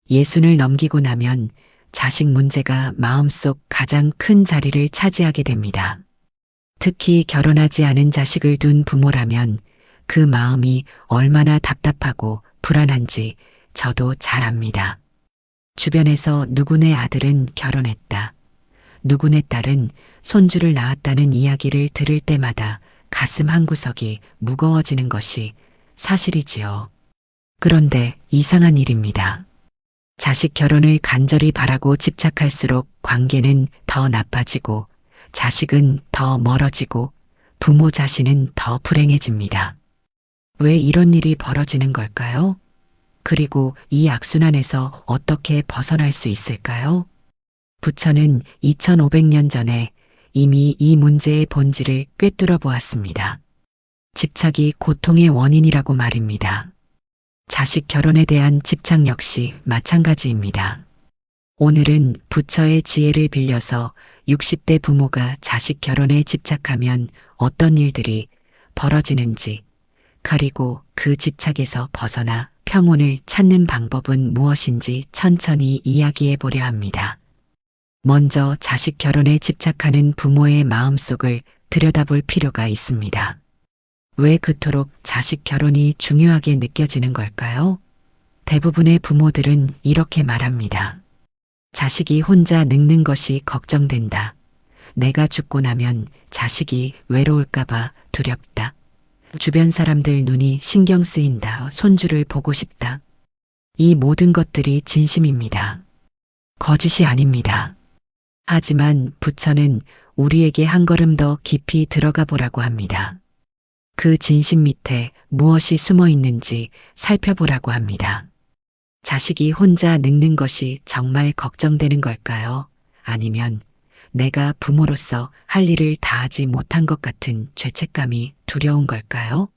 예순을 넘기고 나면 자식 문제가 마음속 가장 큰 자리를 차지하게 됩니다. 특히 결혼하지 않은 자식을 둔 부모라면 그 마음이 얼마나 답답하고 불안한지 저도 잘 압니다. 주변에서 누구네 아들은 결혼했다. 누구네 딸은 손주를 낳았다는 이야기를 들을 때마다 가슴 한구석이 무거워지는 것이 사실이지요. 그런데 이상한 일입니다. 자식 결혼을 간절히 바라고 집착할수록 관계는 더 나빠지고 자식은 더 멀어지고 부모 자신은 더 불행해집니다. 왜 이런 일이 벌어지는 걸까요? 그리고 이 악순환에서 어떻게 벗어날 수 있을까요? 부처는 2500년 전에 이미 이 문제의 본질을 꿰뚫어 보았습니다. 집착이 고통의 원인이라고 말입니다. 자식 결혼에 대한 집착 역시 마찬가지입니다. 오늘은 부처의 지혜를 빌려서 60대 부모가 자식 결혼에 집착하면 어떤 일들이 벌어지는지, 그리고 그 집착에서 벗어나 평온을 찾는 방법은 무엇인지 천천히 이야기해 보려 합니다. 먼저 자식 결혼에 집착하는 부모의 마음속을 들여다볼 필요가 있습니다. 왜 그토록 자식 결혼이 중요하게 느껴지는 걸까요? 대부분의 부모들은 이렇게 말합니다. 자식이 혼자 늙는 것이 걱정된다. 내가 죽고 나면 자식이 외로울까봐 두렵다. 주변 사람들 눈이 신경 쓰인다. 손주를 보고 싶다. 이 모든 것들이 진심입니다. 거짓이 아닙니다. 하지만 부처는 우리에게 한 걸음 더 깊이 들어가 보라고 합니다. 그 진심 밑에 무엇이 숨어 있는지 살펴보라고 합니다. 자식이 혼자 늙는 것이 정말 걱정되는 걸까요? 아니면 내가 부모로서 할 일을 다하지 못한 것 같은 죄책감이 두려운 걸까요?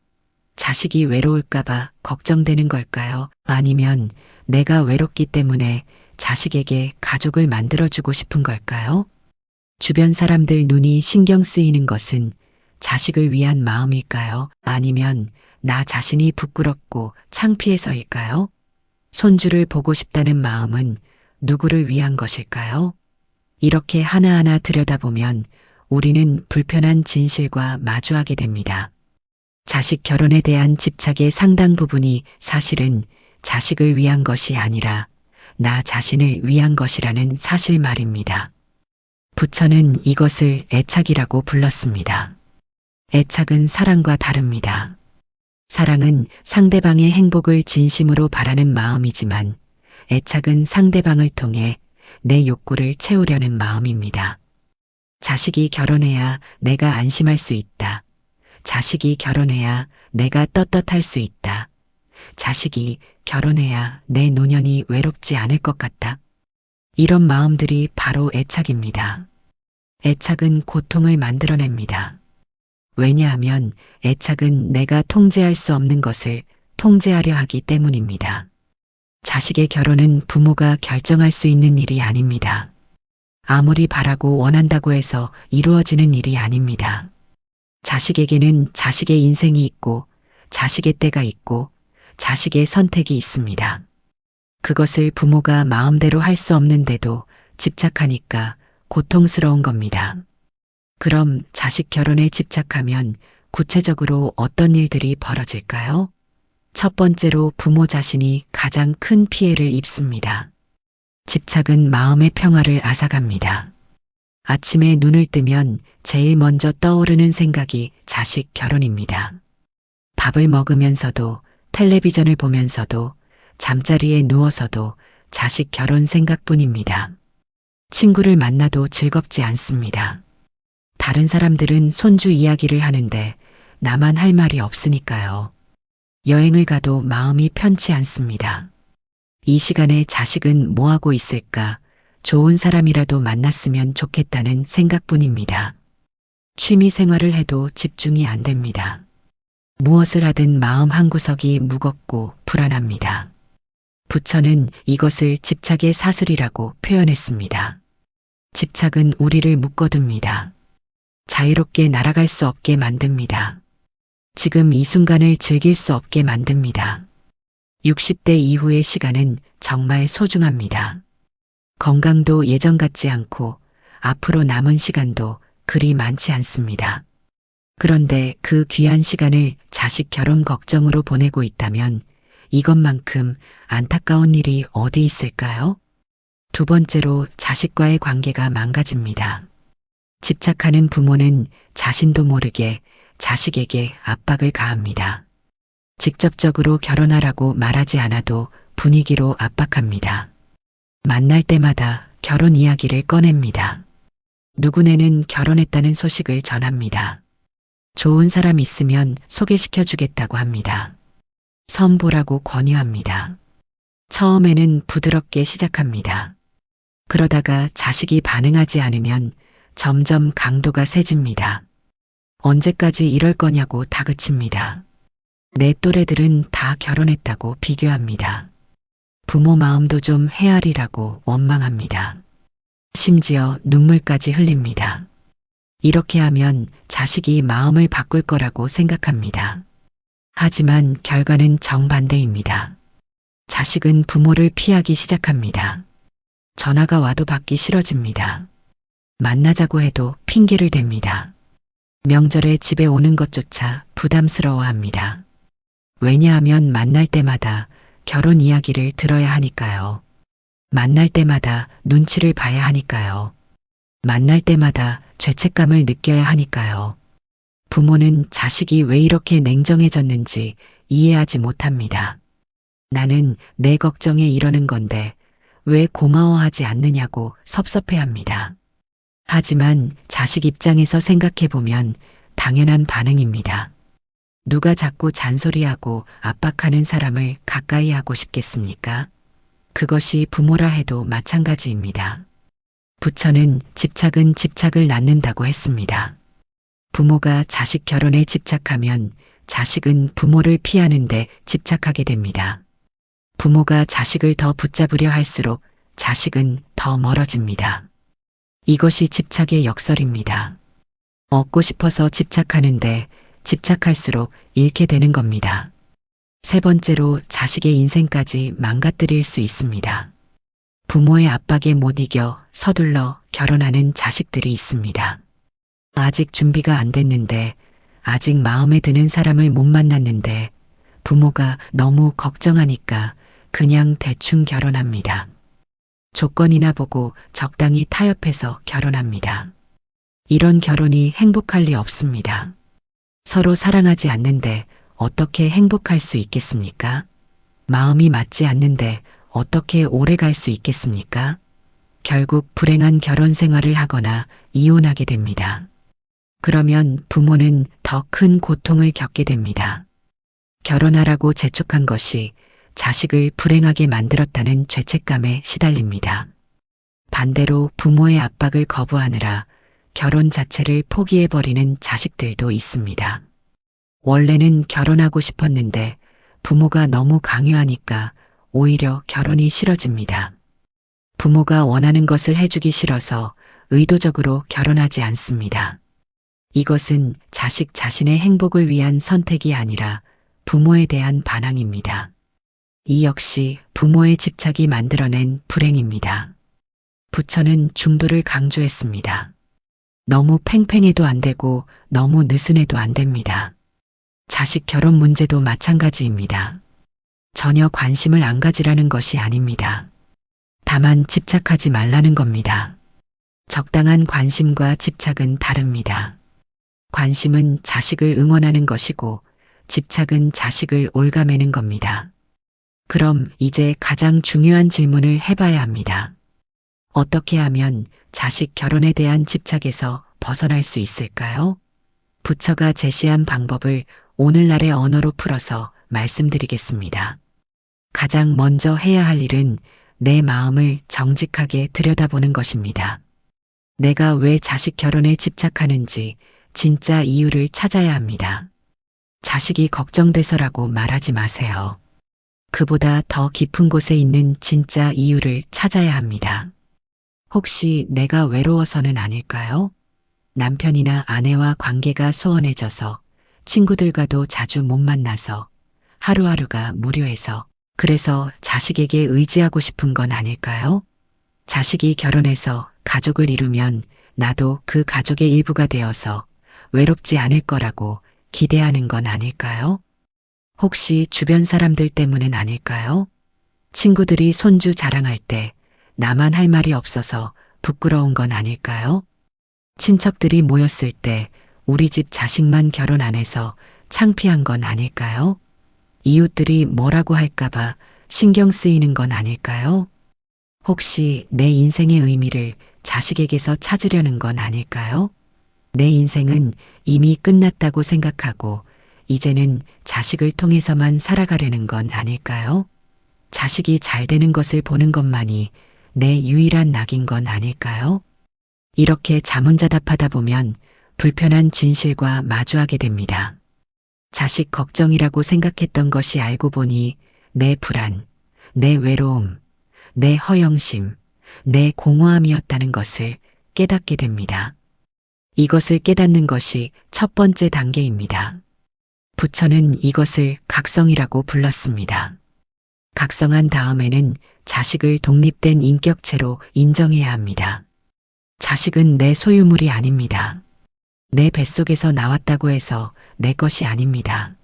자식이 외로울까봐 걱정되는 걸까요? 아니면 내가 외롭기 때문에 자식에게 가족을 만들어주고 싶은 걸까요? 주변 사람들 눈이 신경 쓰이는 것은 자식을 위한 마음일까요? 아니면 나 자신이 부끄럽고 창피해서일까요? 손주를 보고 싶다는 마음은 누구를 위한 것일까요? 이렇게 하나하나 들여다보면 우리는 불편한 진실과 마주하게 됩니다. 자식 결혼에 대한 집착의 상당 부분이 사실은 자식을 위한 것이 아니라 나 자신을 위한 것이라는 사실 말입니다. 부처는 이것을 애착이라고 불렀습니다. 애착은 사랑과 다릅니다. 사랑은 상대방의 행복을 진심으로 바라는 마음이지만 애착은 상대방을 통해 내 욕구를 채우려는 마음입니다. 자식이 결혼해야 내가 안심할 수 있다. 자식이 결혼해야 내가 떳떳할 수 있다. 자식이 결혼해야 내 노년이 외롭지 않을 것 같다. 이런 마음들이 바로 애착입니다. 애착은 고통을 만들어냅니다. 왜냐하면 애착은 내가 통제할 수 없는 것을 통제하려 하기 때문입니다. 자식의 결혼은 부모가 결정할 수 있는 일이 아닙니다. 아무리 바라고 원한다고 해서 이루어지는 일이 아닙니다. 자식에게는 자식의 인생이 있고 자식의 때가 있고 자식의 선택이 있습니다. 그것을 부모가 마음대로 할 수 없는데도 집착하니까 고통스러운 겁니다. 그럼 자식 결혼에 집착하면 구체적으로 어떤 일들이 벌어질까요? 첫 번째로 부모 자신이 가장 큰 피해를 입습니다. 집착은 마음의 평화를 앗아갑니다. 아침에 눈을 뜨면 제일 먼저 떠오르는 생각이 자식 결혼입니다. 밥을 먹으면서도 텔레비전을 보면서도 잠자리에 누워서도 자식 결혼 생각뿐입니다. 친구를 만나도 즐겁지 않습니다. 다른 사람들은 손주 이야기를 하는데 나만 할 말이 없으니까요. 여행을 가도 마음이 편치 않습니다. 이 시간에 자식은 뭐하고 있을까? 좋은 사람이라도 만났으면 좋겠다는 생각뿐입니다. 취미 생활을 해도 집중이 안 됩니다. 무엇을 하든 마음 한구석이 무겁고 불안합니다. 부처는 이것을 집착의 사슬이라고 표현했습니다. 집착은 우리를 묶어둡니다. 자유롭게 날아갈 수 없게 만듭니다. 지금 이 순간을 즐길 수 없게 만듭니다. 60대 이후의 시간은 정말 소중합니다. 건강도 예전 같지 않고 앞으로 남은 시간도 그리 많지 않습니다. 그런데 그 귀한 시간을 자식 결혼 걱정으로 보내고 있다면 이것만큼 안타까운 일이 어디 있을까요? 두 번째로 자식과의 관계가 망가집니다. 집착하는 부모는 자신도 모르게 자식에게 압박을 가합니다. 직접적으로 결혼하라고 말하지 않아도 분위기로 압박합니다. 만날 때마다 결혼 이야기를 꺼냅니다. 누구네는 결혼했다는 소식을 전합니다. 좋은 사람 있으면 소개시켜 주겠다고 합니다. 선보라고 권유합니다. 처음에는 부드럽게 시작합니다. 그러다가 자식이 반응하지 않으면 점점 강도가 세집니다. 언제까지 이럴 거냐고 다그칩니다. 내 또래들은 다 결혼했다고 비교합니다. 부모 마음도 좀 헤아리라고 원망합니다. 심지어 눈물까지 흘립니다. 이렇게 하면 자식이 마음을 바꿀 거라고 생각합니다. 하지만 결과는 정반대입니다. 자식은 부모를 피하기 시작합니다. 전화가 와도 받기 싫어집니다. 만나자고 해도 핑계를 댑니다. 명절에 집에 오는 것조차 부담스러워합니다. 왜냐하면 만날 때마다 결혼 이야기를 들어야 하니까요. 만날 때마다 눈치를 봐야 하니까요. 만날 때마다 죄책감을 느껴야 하니까요. 부모는 자식이 왜 이렇게 냉정해졌는지 이해하지 못합니다. 나는 내 걱정에 이러는 건데 왜 고마워하지 않느냐고 섭섭해합니다. 하지만 자식 입장에서 생각해보면 당연한 반응입니다. 누가 자꾸 잔소리하고 압박하는 사람을 가까이 하고 싶겠습니까? 그것이 부모라 해도 마찬가지입니다. 부처는 집착은 집착을 낳는다고 했습니다. 부모가 자식 결혼에 집착하면 자식은 부모를 피하는데 집착하게 됩니다. 부모가 자식을 더 붙잡으려 할수록 자식은 더 멀어집니다. 이것이 집착의 역설입니다. 얻고 싶어서 집착하는데 집착할수록 잃게 되는 겁니다. 세 번째로 자식의 인생까지 망가뜨릴 수 있습니다. 부모의 압박에 못 이겨 서둘러 결혼하는 자식들이 있습니다. 아직 준비가 안 됐는데, 아직 마음에 드는 사람을 못 만났는데, 부모가 너무 걱정하니까 그냥 대충 결혼합니다. 조건이나 보고 적당히 타협해서 결혼합니다. 이런 결혼이 행복할 리 없습니다. 서로 사랑하지 않는데 어떻게 행복할 수 있겠습니까? 마음이 맞지 않는데 어떻게 오래 갈 수 있겠습니까? 결국 불행한 결혼 생활을 하거나 이혼하게 됩니다. 그러면 부모는 더 큰 고통을 겪게 됩니다. 결혼하라고 재촉한 것이 자식을 불행하게 만들었다는 죄책감에 시달립니다. 반대로 부모의 압박을 거부하느라 결혼 자체를 포기해버리는 자식들도 있습니다. 원래는 결혼하고 싶었는데 부모가 너무 강요하니까 오히려 결혼이 싫어집니다. 부모가 원하는 것을 해주기 싫어서 의도적으로 결혼하지 않습니다. 이것은 자식 자신의 행복을 위한 선택이 아니라 부모에 대한 반항입니다. 이 역시 부모의 집착이 만들어낸 불행입니다. 부처는 중도를 강조했습니다. 너무 팽팽해도 안 되고 너무 느슨해도 안 됩니다. 자식 결혼 문제도 마찬가지입니다. 전혀 관심을 안 가지라는 것이 아닙니다. 다만 집착하지 말라는 겁니다. 적당한 관심과 집착은 다릅니다. 관심은 자식을 응원하는 것이고 집착은 자식을 옭아매는 겁니다. 그럼 이제 가장 중요한 질문을 해봐야 합니다. 어떻게 하면 자식 결혼에 대한 집착에서 벗어날 수 있을까요? 부처가 제시한 방법을 오늘날의 언어로 풀어서 말씀드리겠습니다. 가장 먼저 해야 할 일은 내 마음을 정직하게 들여다보는 것입니다. 내가 왜 자식 결혼에 집착하는지 진짜 이유를 찾아야 합니다. 자식이 걱정돼서라고 말하지 마세요. 그보다 더 깊은 곳에 있는 진짜 이유를 찾아야 합니다. 혹시 내가 외로워서는 아닐까요? 남편이나 아내와 관계가 소원해져서 친구들과도 자주 못 만나서 하루하루가 무료해서 그래서 자식에게 의지하고 싶은 건 아닐까요? 자식이 결혼해서 가족을 이루면 나도 그 가족의 일부가 되어서 외롭지 않을 거라고 기대하는 건 아닐까요? 혹시 주변 사람들 때문은 아닐까요? 친구들이 손주 자랑할 때 나만 할 말이 없어서 부끄러운 건 아닐까요? 친척들이 모였을 때 우리 집 자식만 결혼 안 해서 창피한 건 아닐까요? 이웃들이 뭐라고 할까봐 신경 쓰이는 건 아닐까요? 혹시 내 인생의 의미를 자식에게서 찾으려는 건 아닐까요? 내 인생은 이미 끝났다고 생각하고 이제는 자식을 통해서만 살아가려는 건 아닐까요? 자식이 잘 되는 것을 보는 것만이 내 유일한 낙인 건 아닐까요? 이렇게 자문자답하다 보면 불편한 진실과 마주하게 됩니다. 자식 걱정이라고 생각했던 것이 알고 보니 내 불안, 내 외로움, 내 허영심, 내 공허함이었다는 것을 깨닫게 됩니다. 이것을 깨닫는 것이 첫 번째 단계입니다. 부처는 이것을 각성이라고 불렀습니다. 각성한 다음에는 자식을 독립된 인격체로 인정해야 합니다. 자식은 내 소유물이 아닙니다. 내 뱃속에서 나왔다고 해서 내 것이 아닙니다.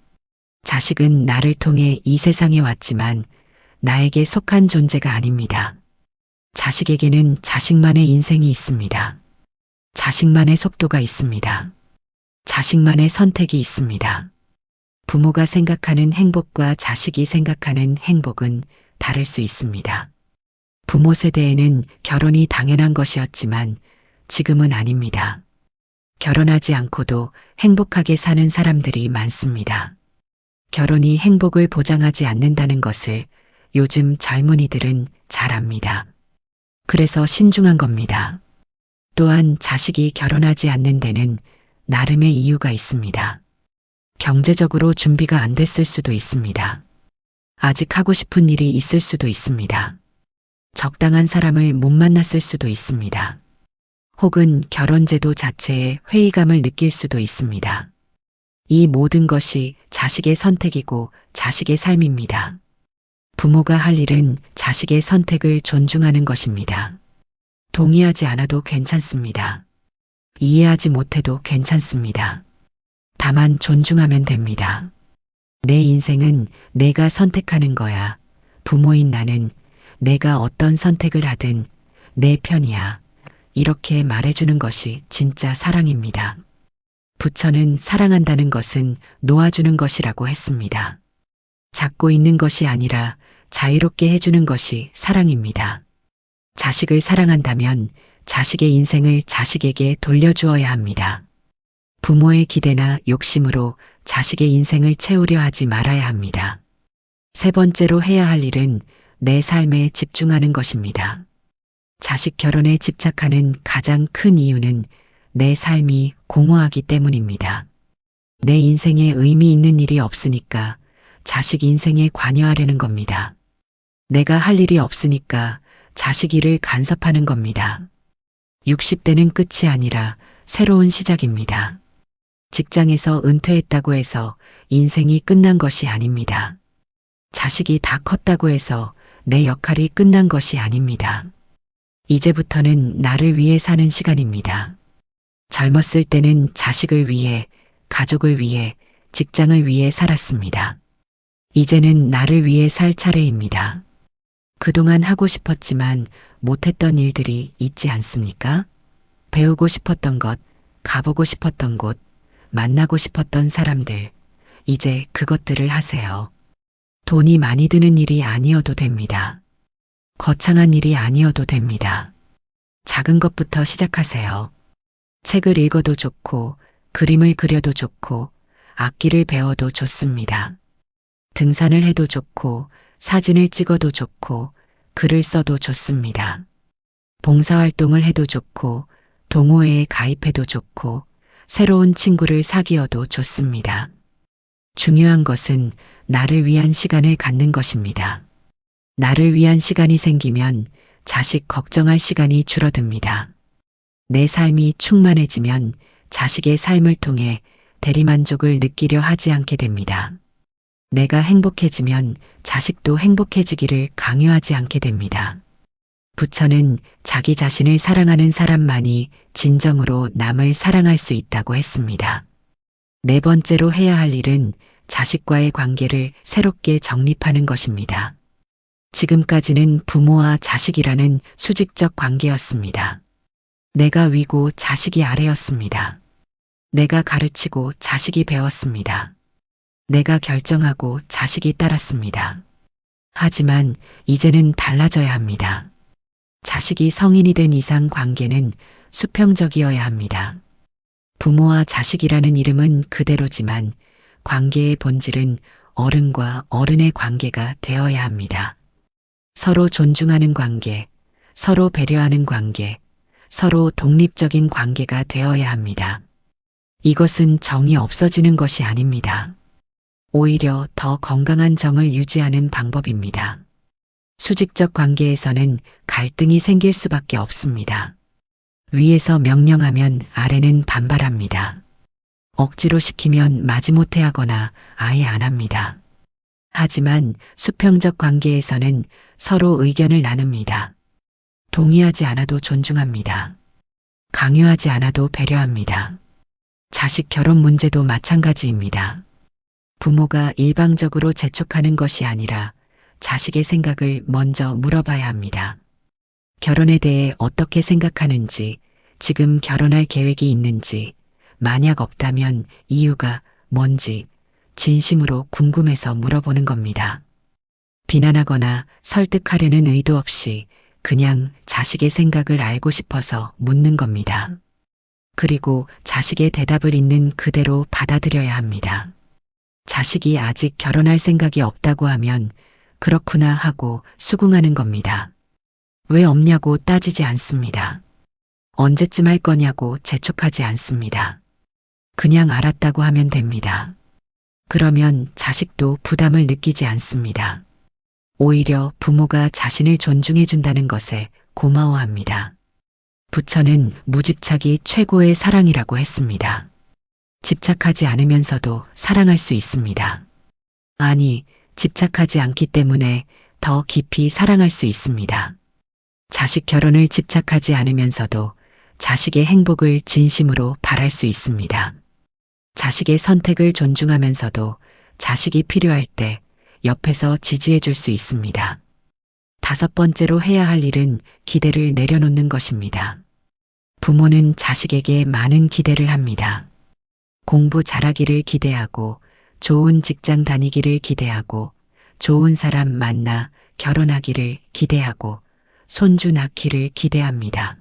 자식은 나를 통해 이 세상에 왔지만 나에게 속한 존재가 아닙니다. 자식에게는 자식만의 인생이 있습니다. 자식만의 속도가 있습니다. 자식만의 선택이 있습니다. 부모가 생각하는 행복과 자식이 생각하는 행복은 다를 수 있습니다. 부모 세대에는 결혼이 당연한 것이었지만 지금은 아닙니다. 결혼하지 않고도 행복하게 사는 사람들이 많습니다. 결혼이 행복을 보장하지 않는다는 것을 요즘 젊은이들은 잘 압니다. 그래서 신중한 겁니다. 또한 자식이 결혼하지 않는 데는 나름의 이유가 있습니다. 경제적으로 준비가 안 됐을 수도 있습니다. 아직 하고 싶은 일이 있을 수도 있습니다. 적당한 사람을 못 만났을 수도 있습니다. 혹은 결혼제도 자체에 회의감을 느낄 수도 있습니다. 이 모든 것이 자식의 선택이고 자식의 삶입니다. 부모가 할 일은 자식의 선택을 존중하는 것입니다. 동의하지 않아도 괜찮습니다. 이해하지 못해도 괜찮습니다. 다만 존중하면 됩니다. 내 인생은 내가 선택하는 거야. 부모인 나는 내가 어떤 선택을 하든 내 편이야. 이렇게 말해주는 것이 진짜 사랑입니다. 부처는 사랑한다는 것은 놓아주는 것이라고 했습니다. 잡고 있는 것이 아니라 자유롭게 해주는 것이 사랑입니다. 자식을 사랑한다면 자식의 인생을 자식에게 돌려주어야 합니다. 부모의 기대나 욕심으로 자식의 인생을 채우려 하지 말아야 합니다. 세 번째로 해야 할 일은 내 삶에 집중하는 것입니다. 자식 결혼에 집착하는 가장 큰 이유는 내 삶이 공허하기 때문입니다. 내 인생에 의미 있는 일이 없으니까 자식 인생에 관여하려는 겁니다. 내가 할 일이 없으니까 자식 일을 간섭하는 겁니다. 60대는 끝이 아니라 새로운 시작입니다. 직장에서 은퇴했다고 해서 인생이 끝난 것이 아닙니다. 자식이 다 컸다고 해서 내 역할이 끝난 것이 아닙니다. 이제부터는 나를 위해 사는 시간입니다. 젊었을 때는 자식을 위해, 가족을 위해, 직장을 위해 살았습니다. 이제는 나를 위해 살 차례입니다. 그동안 하고 싶었지만 못했던 일들이 있지 않습니까? 배우고 싶었던 것, 가보고 싶었던 곳, 만나고 싶었던 사람들, 이제 그것들을 하세요. 돈이 많이 드는 일이 아니어도 됩니다. 거창한 일이 아니어도 됩니다. 작은 것부터 시작하세요. 책을 읽어도 좋고, 그림을 그려도 좋고, 악기를 배워도 좋습니다. 등산을 해도 좋고, 사진을 찍어도 좋고, 글을 써도 좋습니다. 봉사활동을 해도 좋고, 동호회에 가입해도 좋고, 새로운 친구를 사귀어도 좋습니다. 중요한 것은 나를 위한 시간을 갖는 것입니다. 나를 위한 시간이 생기면 자식 걱정할 시간이 줄어듭니다. 내 삶이 충만해지면 자식의 삶을 통해 대리만족을 느끼려 하지 않게 됩니다. 내가 행복해지면 자식도 행복해지기를 강요하지 않게 됩니다. 부처는 자기 자신을 사랑하는 사람만이 진정으로 남을 사랑할 수 있다고 했습니다. 네 번째로 해야 할 일은 자식과의 관계를 새롭게 정립하는 것입니다. 지금까지는 부모와 자식이라는 수직적 관계였습니다. 내가 위고 자식이 아래였습니다. 내가 가르치고 자식이 배웠습니다. 내가 결정하고 자식이 따랐습니다. 하지만 이제는 달라져야 합니다. 자식이 성인이 된 이상 관계는 수평적이어야 합니다. 부모와 자식이라는 이름은 그대로지만 관계의 본질은 어른과 어른의 관계가 되어야 합니다. 서로 존중하는 관계, 서로 배려하는 관계, 서로 독립적인 관계가 되어야 합니다. 이것은 정이 없어지는 것이 아닙니다. 오히려 더 건강한 정을 유지하는 방법입니다. 수직적 관계에서는 갈등이 생길 수밖에 없습니다. 위에서 명령하면 아래는 반발합니다. 억지로 시키면 마지못해 하거나 아예 안 합니다. 하지만 수평적 관계에서는 서로 의견을 나눕니다. 동의하지 않아도 존중합니다. 강요하지 않아도 배려합니다. 자식 결혼 문제도 마찬가지입니다. 부모가 일방적으로 재촉하는 것이 아니라 자식의 생각을 먼저 물어봐야 합니다. 결혼에 대해 어떻게 생각하는지, 지금 결혼할 계획이 있는지, 만약 없다면 이유가 뭔지 진심으로 궁금해서 물어보는 겁니다. 비난하거나 설득하려는 의도 없이 그냥 자식의 생각을 알고 싶어서 묻는 겁니다. 그리고 자식의 대답을 있는 그대로 받아들여야 합니다. 자식이 아직 결혼할 생각이 없다고 하면 그렇구나 하고 수긍하는 겁니다. 왜 없냐고 따지지 않습니다. 언제쯤 할 거냐고 재촉하지 않습니다. 그냥 알았다고 하면 됩니다. 그러면 자식도 부담을 느끼지 않습니다. 오히려 부모가 자신을 존중해 준다는 것에 고마워합니다. 부처는 무집착이 최고의 사랑이라고 했습니다. 집착하지 않으면서도 사랑할 수 있습니다. 아니, 집착하지 않기 때문에 더 깊이 사랑할 수 있습니다. 자식 결혼을 집착하지 않으면서도 자식의 행복을 진심으로 바랄 수 있습니다. 자식의 선택을 존중하면서도 자식이 필요할 때 옆에서 지지해 줄 수 있습니다. 다섯 번째로 해야 할 일은 기대를 내려놓는 것입니다. 부모는 자식에게 많은 기대를 합니다. 공부 잘하기를 기대하고, 좋은 직장 다니기를 기대하고, 좋은 사람 만나 결혼하기를 기대하고, 손주 낳기를 기대합니다.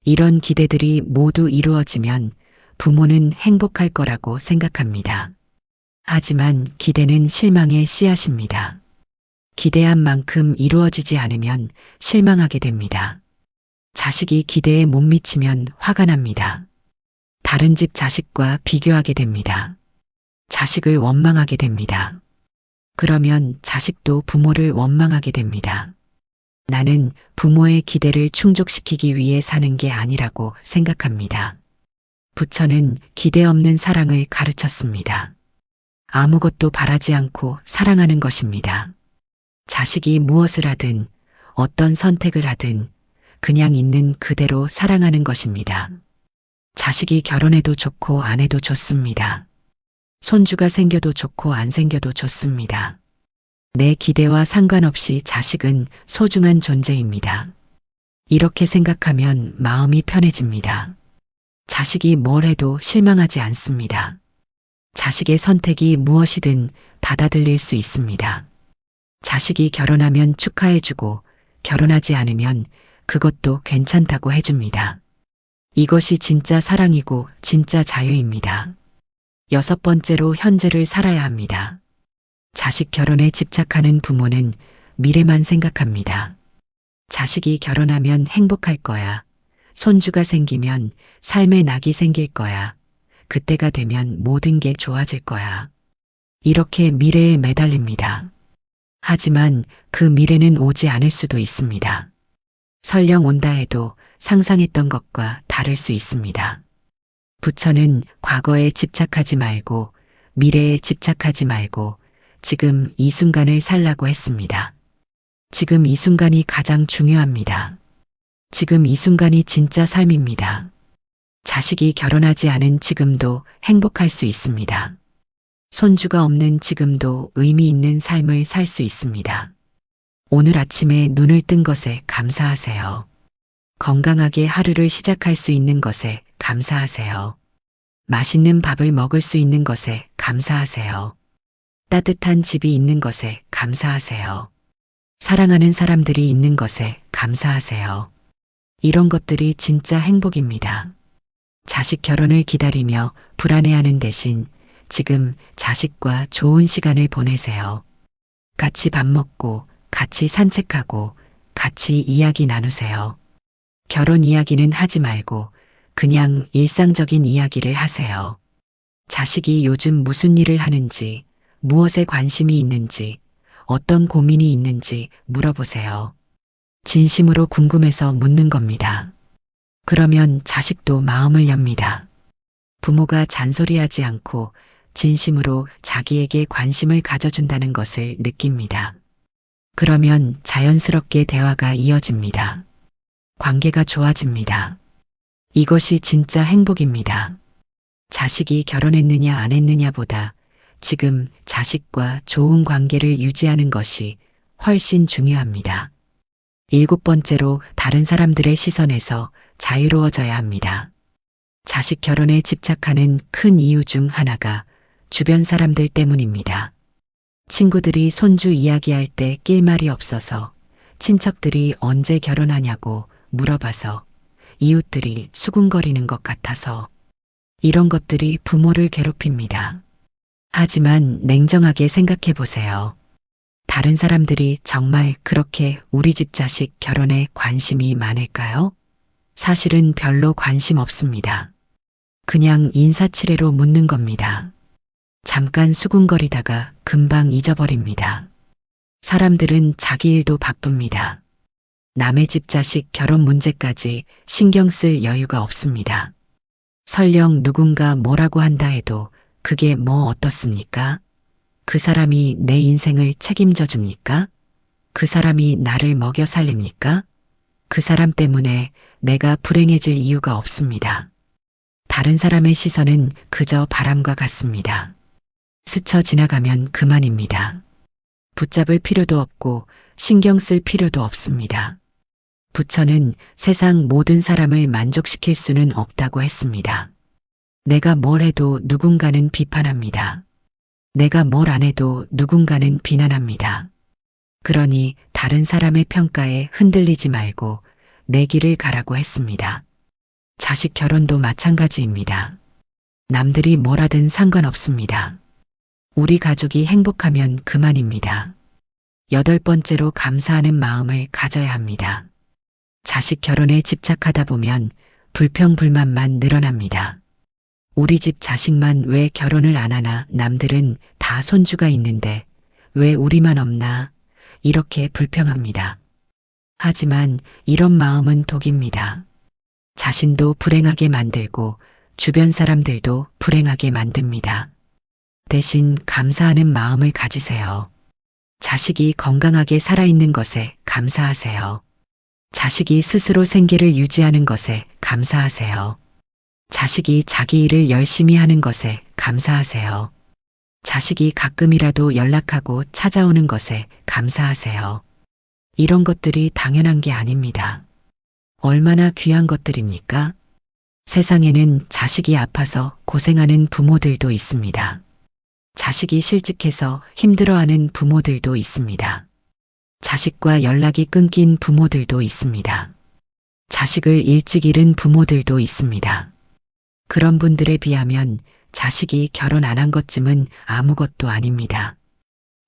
이런 기대들이 모두 이루어지면 부모는 행복할 거라고 생각합니다. 하지만 기대는 실망의 씨앗입니다. 기대한 만큼 이루어지지 않으면 실망하게 됩니다. 자식이 기대에 못 미치면 화가 납니다. 다른 집 자식과 비교하게 됩니다. 자식을 원망하게 됩니다. 그러면 자식도 부모를 원망하게 됩니다. 나는 부모의 기대를 충족시키기 위해 사는 게 아니라고 생각합니다. 부처는 기대 없는 사랑을 가르쳤습니다. 아무것도 바라지 않고 사랑하는 것입니다. 자식이 무엇을 하든 어떤 선택을 하든 그냥 있는 그대로 사랑하는 것입니다. 자식이 결혼해도 좋고 안 해도 좋습니다. 손주가 생겨도 좋고 안 생겨도 좋습니다. 내 기대와 상관없이 자식은 소중한 존재입니다. 이렇게 생각하면 마음이 편해집니다. 자식이 뭘 해도 실망하지 않습니다. 자식의 선택이 무엇이든 받아들일 수 있습니다. 자식이 결혼하면 축하해주고 결혼하지 않으면 그것도 괜찮다고 해줍니다. 이것이 진짜 사랑이고 진짜 자유입니다. 여섯 번째로 현재를 살아야 합니다. 자식 결혼에 집착하는 부모는 미래만 생각합니다. 자식이 결혼하면 행복할 거야. 손주가 생기면 삶의 낙이 생길 거야. 그때가 되면 모든 게 좋아질 거야. 이렇게 미래에 매달립니다. 하지만 그 미래는 오지 않을 수도 있습니다. 설령 온다 해도 상상했던 것과 다를 수 있습니다. 부처는 과거에 집착하지 말고 미래에 집착하지 말고 지금 이 순간을 살라고 했습니다. 지금 이 순간이 가장 중요합니다. 지금 이 순간이 진짜 삶입니다. 자식이 결혼하지 않은 지금도 행복할 수 있습니다. 손주가 없는 지금도 의미 있는 삶을 살 수 있습니다. 오늘 아침에 눈을 뜬 것에 감사하세요. 건강하게 하루를 시작할 수 있는 것에 감사하세요. 맛있는 밥을 먹을 수 있는 것에 감사하세요. 따뜻한 집이 있는 것에 감사하세요. 사랑하는 사람들이 있는 것에 감사하세요. 이런 것들이 진짜 행복입니다. 자식 결혼을 기다리며 불안해하는 대신 지금 자식과 좋은 시간을 보내세요. 같이 밥 먹고, 같이 산책하고, 같이 이야기 나누세요. 결혼 이야기는 하지 말고 그냥 일상적인 이야기를 하세요. 자식이 요즘 무슨 일을 하는지, 무엇에 관심이 있는지, 어떤 고민이 있는지 물어보세요. 진심으로 궁금해서 묻는 겁니다. 그러면 자식도 마음을 엽니다. 부모가 잔소리하지 않고 진심으로 자기에게 관심을 가져준다는 것을 느낍니다. 그러면 자연스럽게 대화가 이어집니다. 관계가 좋아집니다. 이것이 진짜 행복입니다. 자식이 결혼했느냐 안 했느냐보다 지금 자식과 좋은 관계를 유지하는 것이 훨씬 중요합니다. 7번째로 다른 사람들의 시선에서 자유로워져야 합니다. 자식 결혼에 집착하는 큰 이유 중 하나가 주변 사람들 때문입니다. 친구들이 손주 이야기할 때 낄 말이 없어서, 친척들이 언제 결혼하냐고 물어봐서, 이웃들이 수군거리는 것 같아서, 이런 것들이 부모를 괴롭힙니다. 하지만 냉정하게 생각해 보세요. 다른 사람들이 정말 그렇게 우리 집 자식 결혼에 관심이 많을까요? 사실은 별로 관심 없습니다. 그냥 인사치레로 묻는 겁니다. 잠깐 수군거리다가 금방 잊어버립니다. 사람들은 자기 일도 바쁩니다. 남의 집 자식 결혼 문제까지 신경 쓸 여유가 없습니다. 설령 누군가 뭐라고 한다 해도 그게 뭐 어떻습니까? 그 사람이 내 인생을 책임져 줍니까? 그 사람이 나를 먹여 살립니까? 그 사람 때문에 내가 불행해질 이유가 없습니다. 다른 사람의 시선은 그저 바람과 같습니다. 스쳐 지나가면 그만입니다. 붙잡을 필요도 없고 신경 쓸 필요도 없습니다. 부처는 세상 모든 사람을 만족시킬 수는 없다고 했습니다. 내가 뭘 해도 누군가는 비판합니다. 내가 뭘 안 해도 누군가는 비난합니다. 그러니 다른 사람의 평가에 흔들리지 말고 내 길을 가라고 했습니다. 자식 결혼도 마찬가지입니다. 남들이 뭘 하든 상관없습니다. 우리 가족이 행복하면 그만입니다. 8번째로 감사하는 마음을 가져야 합니다. 자식 결혼에 집착하다 보면 불평불만만 늘어납니다. 우리 집 자식만 왜 결혼을 안 하나, 남들은 다 손주가 있는데 왜 우리만 없나, 이렇게 불평합니다. 하지만 이런 마음은 독입니다. 자신도 불행하게 만들고 주변 사람들도 불행하게 만듭니다. 대신 감사하는 마음을 가지세요. 자식이 건강하게 살아있는 것에 감사하세요. 자식이 스스로 생계를 유지하는 것에 감사하세요. 자식이 자기 일을 열심히 하는 것에 감사하세요. 자식이 가끔이라도 연락하고 찾아오는 것에 감사하세요. 이런 것들이 당연한 게 아닙니다. 얼마나 귀한 것들입니까? 세상에는 자식이 아파서 고생하는 부모들도 있습니다. 자식이 실직해서 힘들어하는 부모들도 있습니다. 자식과 연락이 끊긴 부모들도 있습니다. 자식을 일찍 잃은 부모들도 있습니다. 그런 분들에 비하면 자식이 결혼 안 한 것쯤은 아무것도 아닙니다.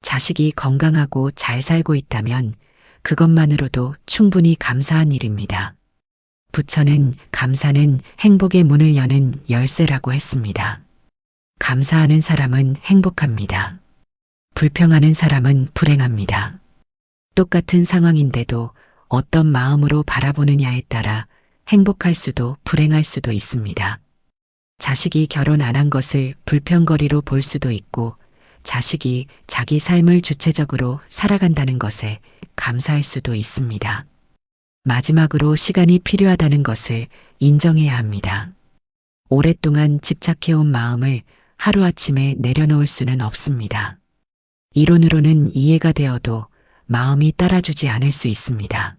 자식이 건강하고 잘 살고 있다면 그것만으로도 충분히 감사한 일입니다. 부처는 감사는 행복의 문을 여는 열쇠라고 했습니다. 감사하는 사람은 행복합니다. 불평하는 사람은 불행합니다. 똑같은 상황인데도 어떤 마음으로 바라보느냐에 따라 행복할 수도 불행할 수도 있습니다. 자식이 결혼 안 한 것을 불평거리로 볼 수도 있고, 자식이 자기 삶을 주체적으로 살아간다는 것에 감사할 수도 있습니다. 마지막으로 시간이 필요하다는 것을 인정해야 합니다. 오랫동안 집착해온 마음을 하루아침에 내려놓을 수는 없습니다. 이론으로는 이해가 되어도 마음이 따라주지 않을 수 있습니다.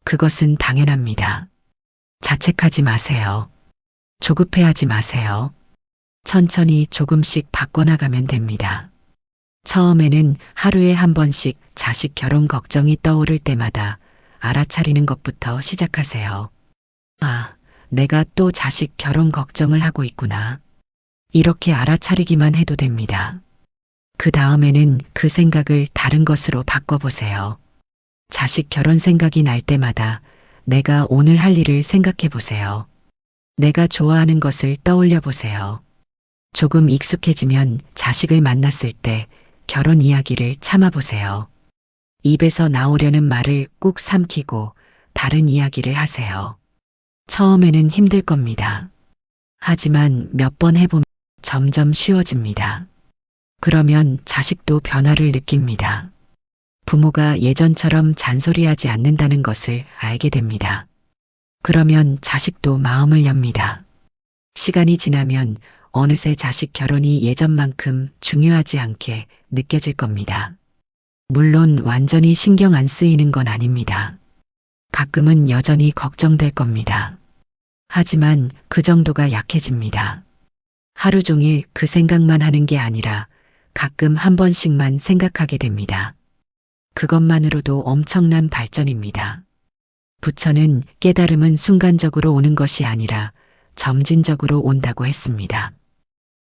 그것은 당연합니다. 자책하지 마세요. 조급해하지 마세요. 천천히 조금씩 바꿔나가면 됩니다. 처음에는 하루에 한 번씩 자식 결혼 걱정이 떠오를 때마다 알아차리는 것부터 시작하세요. 아, 내가 또 자식 결혼 걱정을 하고 있구나. 이렇게 알아차리기만 해도 됩니다. 그 다음에는 그 생각을 다른 것으로 바꿔보세요. 자식 결혼 생각이 날 때마다 내가 오늘 할 일을 생각해 보세요. 내가 좋아하는 것을 떠올려 보세요. 조금 익숙해지면 자식을 만났을 때 결혼 이야기를 참아보세요. 입에서 나오려는 말을 꾹 삼키고 다른 이야기를 하세요. 처음에는 힘들 겁니다. 하지만 몇 번 해보면 점점 쉬워집니다. 그러면 자식도 변화를 느낍니다. 부모가 예전처럼 잔소리하지 않는다는 것을 알게 됩니다. 그러면 자식도 마음을 엽니다. 시간이 지나면 어느새 자식 결혼이 예전만큼 중요하지 않게 느껴질 겁니다. 물론 완전히 신경 안 쓰이는 건 아닙니다. 가끔은 여전히 걱정될 겁니다. 하지만 그 정도가 약해집니다. 하루 종일 그 생각만 하는 게 아니라 가끔 한 번씩만 생각하게 됩니다. 그것만으로도 엄청난 발전입니다. 부처는 깨달음은 순간적으로 오는 것이 아니라 점진적으로 온다고 했습니다.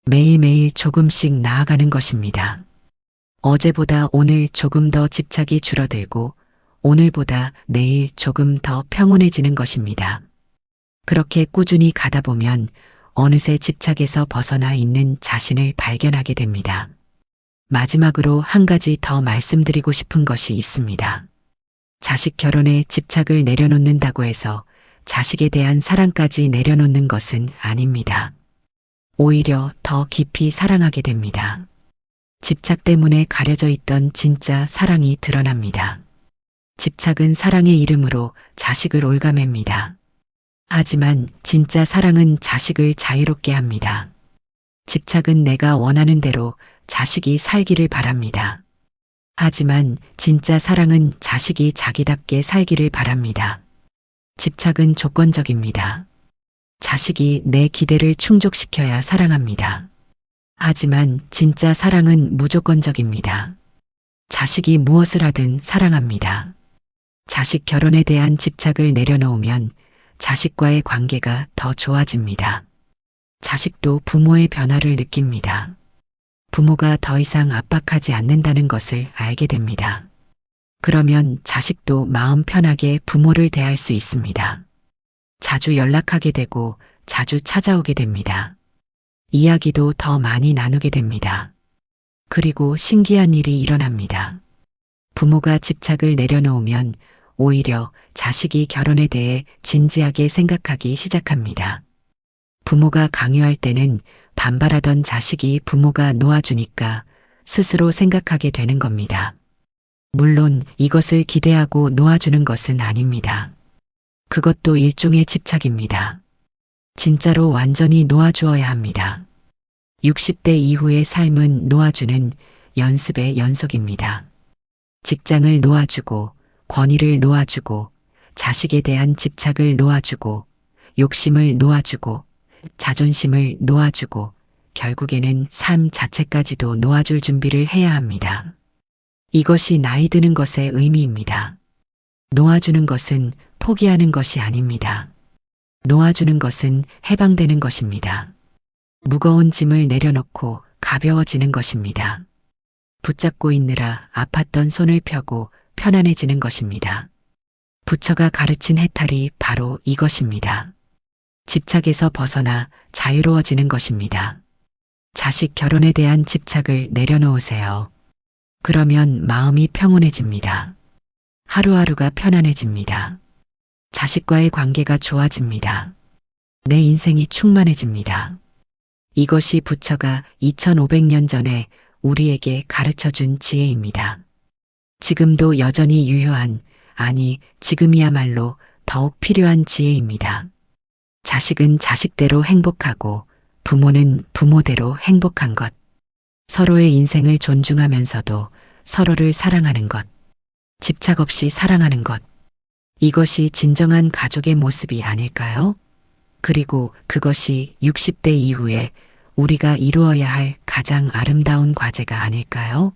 매일매일 조금씩 나아가는 것입니다. 어제보다 오늘 조금 더 집착이 줄어들고 오늘보다 내일 조금 더 평온해지는 것입니다. 그렇게 꾸준히 가다 보면 어느새 집착에서 벗어나 있는 자신을 발견하게 됩니다. 마지막으로 한 가지 더 말씀드리고 싶은 것이 있습니다. 자식 결혼에 집착을 내려놓는다고 해서 자식에 대한 사랑까지 내려놓는 것은 아닙니다. 오히려 더 깊이 사랑하게 됩니다. 집착 때문에 가려져 있던 진짜 사랑이 드러납니다. 집착은 사랑의 이름으로 자식을 올가맵니다. 하지만 진짜 사랑은 자식을 자유롭게 합니다. 집착은 내가 원하는 대로 자식이 살기를 바랍니다. 하지만 진짜 사랑은 자식이 자기답게 살기를 바랍니다. 집착은 조건적입니다. 자식이 내 기대를 충족시켜야 사랑합니다. 하지만 진짜 사랑은 무조건적입니다. 자식이 무엇을 하든 사랑합니다. 자식 결혼에 대한 집착을 내려놓으면 자식과의 관계가 더 좋아집니다. 자식도 부모의 변화를 느낍니다. 부모가 더 이상 압박하지 않는다는 것을 알게 됩니다. 그러면 자식도 마음 편하게 부모를 대할 수 있습니다. 자주 연락하게 되고 자주 찾아오게 됩니다. 이야기도 더 많이 나누게 됩니다. 그리고 신기한 일이 일어납니다. 부모가 집착을 내려놓으면 오히려 자식이 결혼에 대해 진지하게 생각하기 시작합니다. 부모가 강요할 때는 반발하던 자식이 부모가 놓아주니까 스스로 생각하게 되는 겁니다. 물론 이것을 기대하고 놓아주는 것은 아닙니다. 그것도 일종의 집착입니다. 진짜로 완전히 놓아주어야 합니다. 60대 이후의 삶은 놓아주는 연습의 연속입니다. 직장을 놓아주고, 권위를 놓아주고, 자식에 대한 집착을 놓아주고, 욕심을 놓아주고, 자존심을 놓아주고, 결국에는 삶 자체까지도 놓아줄 준비를 해야 합니다. 이것이 나이 드는 것의 의미입니다. 놓아주는 것은 포기하는 것이 아닙니다. 놓아주는 것은 해방되는 것입니다. 무거운 짐을 내려놓고 가벼워지는 것입니다. 붙잡고 있느라 아팠던 손을 펴고 편안해지는 것입니다. 부처가 가르친 해탈이 바로 이것입니다. 집착에서 벗어나 자유로워지는 것입니다. 자식 결혼에 대한 집착을 내려놓으세요. 그러면 마음이 평온해집니다. 하루하루가 편안해집니다. 자식과의 관계가 좋아집니다. 내 인생이 충만해집니다. 이것이 부처가 2500년 전에 우리에게 가르쳐 준 지혜입니다. 지금도 여전히 유효한, 아니, 지금이야말로 더욱 필요한 지혜입니다. 자식은 자식대로 행복하고 부모는 부모대로 행복한 것. 서로의 인생을 존중하면서도 서로를 사랑하는 것. 집착 없이 사랑하는 것. 이것이 진정한 가족의 모습이 아닐까요? 그리고 그것이 60대 이후에 우리가 이루어야 할 가장 아름다운 과제가 아닐까요?